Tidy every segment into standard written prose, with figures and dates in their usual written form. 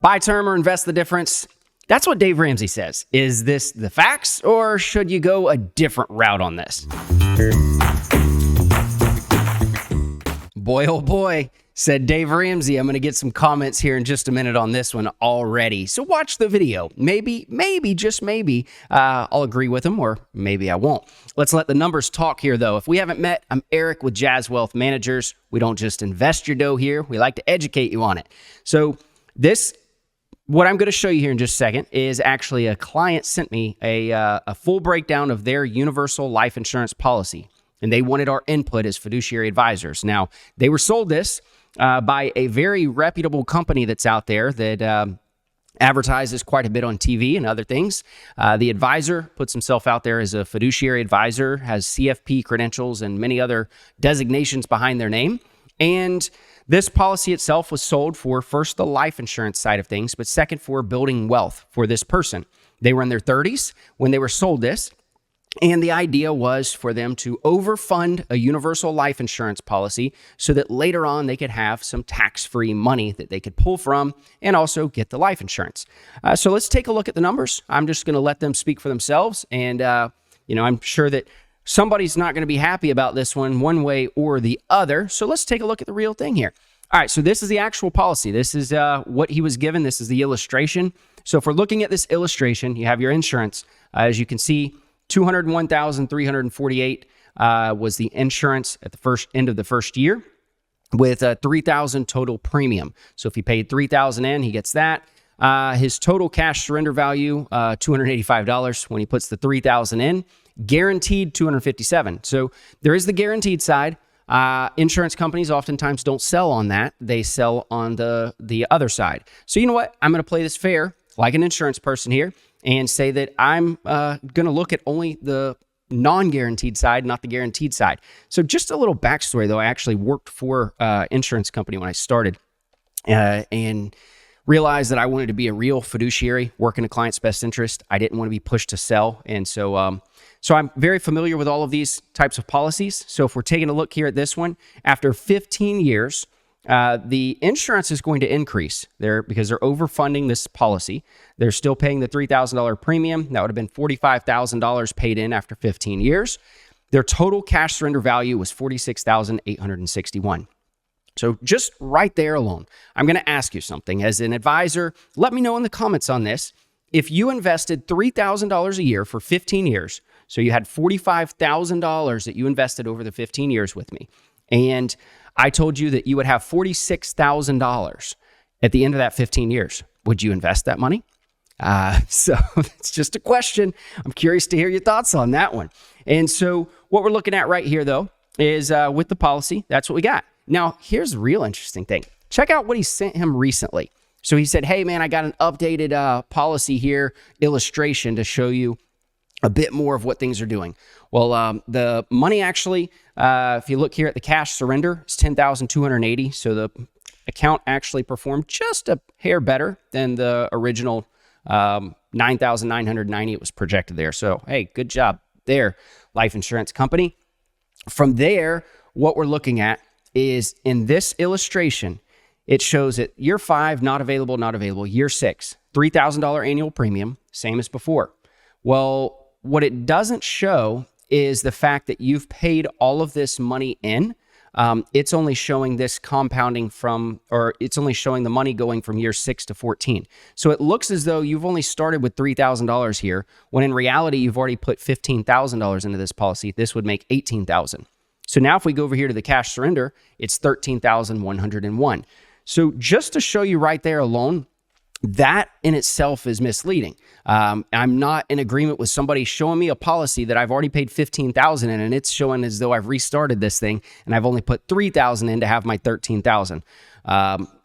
Buy term or invest the difference. That's what Dave Ramsey says. Is this the facts, or should you go a different route on this? Boy, oh boy, said Dave Ramsey. I'm going to get some comments here in just a minute on this one already. So watch the video. Maybe, just maybe, I'll agree with him, or maybe I won't. Let's let the numbers talk here, though. If we haven't met, I'm Eric with Jazz Wealth Managers. We don't just invest your dough here. We like to educate you on it. So what I'm going to show you here in just a second is actually a client sent me a full breakdown of their universal life insurance policy, and they wanted our input as fiduciary advisors. Now, they were sold this by a very reputable company that's out there that advertises quite a bit on TV and other things. The advisor puts himself out there as a fiduciary advisor, has CFP credentials and many other designations behind their name. And this policy itself was sold for, first, the life insurance side of things, but second, for building wealth for this person. They were in their 30s when they were sold this. And the idea was for them to overfund a universal life insurance policy so that later on they could have some tax-free money that they could pull from and also get the life insurance. So let's take a look at the numbers. I'm just going to let them speak for themselves. And, I'm sure that somebody's not going to be happy about this one way or the other. So let's take a look at the real thing here. All right, so this is the actual policy. This is what he was given. This is the illustration. So if we're looking at this illustration, you have your insurance. As you can see, $201,348 was the insurance at the end of the first year, with $3,000 total premium. So if he paid $3,000 in, he gets that. His total cash surrender value, $285 when he puts the $3,000 in. Guaranteed $257. So there is the guaranteed side. Insurance companies oftentimes don't sell on that. They sell on the other side. So you know what? I'm going to play this fair, like an insurance person here, and say that I'm going to look at only the non-guaranteed side, not the guaranteed side. So just a little backstory, though. I actually worked for an insurance company when I started and realized that I wanted to be a real fiduciary, work in a client's best interest. I didn't want to be pushed to sell. And so I'm very familiar with all of these types of policies. So if we're taking a look here at this one, after 15 years, the insurance is going to increase there because they're overfunding this policy. They're still paying the $3,000 premium. That would have been $45,000 paid in after 15 years. Their total cash surrender value was $46,861. So just right there alone, I'm going to ask you something. As an advisor, let me know in the comments on this. If you invested $3,000 a year for 15 years, so you had $45,000 that you invested over the 15 years with me, and I told you that you would have $46,000 at the end of that 15 years, would you invest that money? So it's just a question. I'm curious to hear your thoughts on that one. And so what we're looking at right here, though, is with the policy, that's what we got. Now, here's the real interesting thing. Check out what he sent him recently. So he said, hey, man, I got an updated policy here, illustration to show you a bit more of what things are doing. Well, the money actually, if you look here at the cash surrender, it's $10,280. So the account actually performed just a hair better than the original $9,990 it was projected there. So, hey, good job there, life insurance company. From there, what we're looking at is in this illustration, it shows that year 5, not available, not available. Year 6, $3,000 annual premium, same as before. Well, what it doesn't show is the fact that you've paid all of this money in. It's only showing this compounding it's only showing the money going from year 6 to 14. So it looks as though you've only started with $3,000 here, when in reality, you've already put $15,000 into this policy. This would make $18,000. So now if we go over here to the cash surrender, it's $13,101. So just to show you right there alone, that in itself is misleading. I'm not in agreement with somebody showing me a policy that I've already paid $15,000 in, and it's showing as though I've restarted this thing and I've only put $3,000 in to have my $13,000.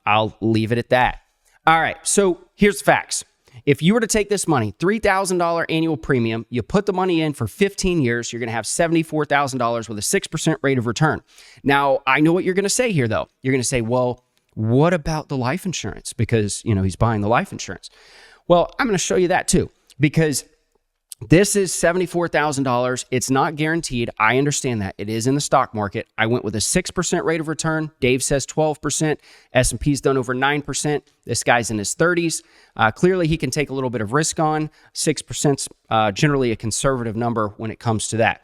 I'll leave it at that. All right, so here's the facts. If you were to take this money, $3,000 annual premium, you put the money in for 15 years, you're going to have $74,000 with a 6% rate of return. Now, I know what you're going to say here, though. You're going to say, well, what about the life insurance? Because, he's buying the life insurance. Well, I'm going to show you that too, because This is $74,000. It's not guaranteed. I understand that. It is in the stock market. I went with a 6% rate of return. Dave says 12%. S&P's done over 9%. This guy's in his 30s. Clearly, he can take a little bit of risk on. 6%'s generally a conservative number when it comes to that.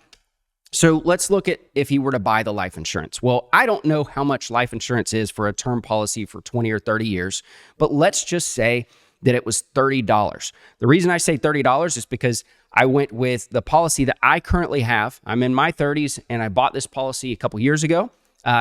So let's look at if he were to buy the life insurance. Well, I don't know how much life insurance is for a term policy for 20 or 30 years, but let's just say that it was $30. The reason I say $30 is because I went with the policy that I currently have. I'm in my 30s and I bought this policy a couple years ago.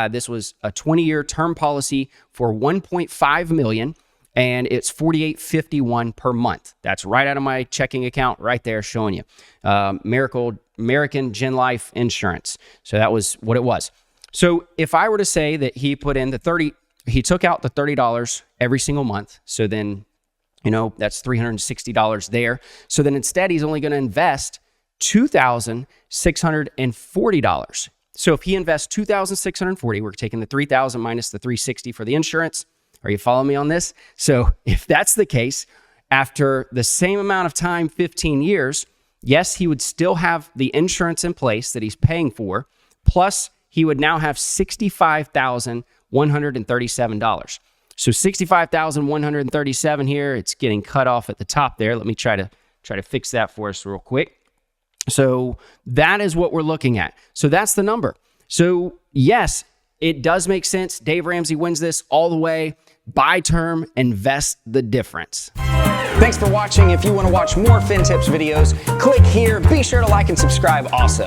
This was a 20-year term policy for $1.5 million, and it's $48.51 per month. That's right out of my checking account right there showing you. American Gen Life Insurance. So that was what it was. So if I were to say that he put in he took out the $30 every single month. So then, that's $360 there. So then instead, he's only going to invest $2,640. So if he invests $2,640, we're taking the $3,000 minus the $360 for the insurance. Are you following me on this? So if that's the case, after the same amount of time, 15 years, yes, he would still have the insurance in place that he's paying for, plus he would now have $65,137. So $65,137 here. It's getting cut off at the top there. Let me try to fix that for us real quick. So that is what we're looking at. So that's the number. So yes, it does make sense. Dave Ramsey wins this all the way. Buy term, invest the difference. Thanks for watching. If you want to watch more FinTips videos, click here. Be sure to like and subscribe also.